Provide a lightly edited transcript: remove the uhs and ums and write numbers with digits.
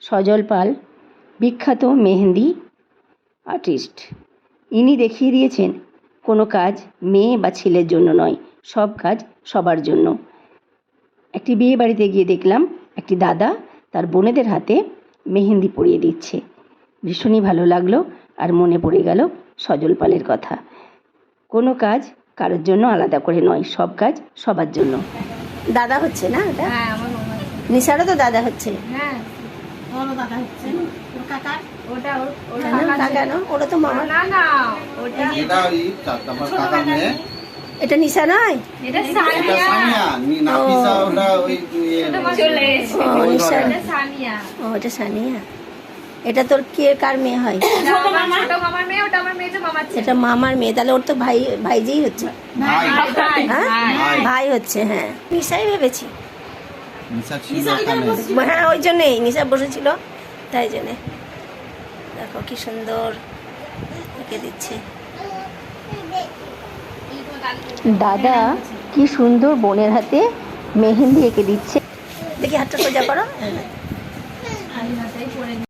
সজল পাল বিখ্যাত মেহেন্দি আর্টিস্ট। ইনি দেখিয়ে দিয়েছেন কোনো কাজ মেয়ে বা ছেলের জন্য নয়, সব কাজ সবার জন্য। একটি বিয়ে বাড়িতে গিয়ে দেখলাম একটি দাদা তার বোনেদের হাতে মেহেন্দি পরিয়ে দিচ্ছে। ভীষণই ভালো লাগলো আর মনে পড়ে গেল সজল পালের কথা। কোনো কাজ কারোর জন্য আলাদা করে নয়, সব কাজ সবার জন্য। দাদা হচ্ছে না ওটা? হ্যাঁ, আমার মামা। নিশারও তো দাদা হচ্ছে। হ্যাঁ, ওরও দাদা হচ্ছে। ওর কাকার? ওটা ওর কাকা না, ওরা তো মামা। না না, ওটা এটা ওই আমার কাকা মেয়ে। এটা নিশা নয়? এটা এটা সানিয়া। সানিয়া, নাফিসা ওটা ওই চলে এসেছে। ও, নিশা। এটা সানিয়া। ও, এটা সানিয়া। এটা তোর কার মেয়ে হয়? এটা আমার ছোট মামার মেয়ে, ওটা আমার মেয়ে যে মামার ছেলে। এটা মামার মেয়ে, তাহলে ওর তো ভাইঝিই হচ্ছে। ভাই। ভাই, হ্যাঁ ভাই। ভাই হচ্ছে, হ্যাঁ। নিশাই ভেবেছি। নিশা ছিল ওখানে। হ্যাঁ, ওই জন্যেই নিশা বসেছিল, তাই জন্যে। দেখো কি সুন্দর এঁকে দিচ্ছে দাদা, কি সুন্দর বোনের হাতে মেহেন্দি এঁকে দিচ্ছে। দেখি হাতটা সোজা করো।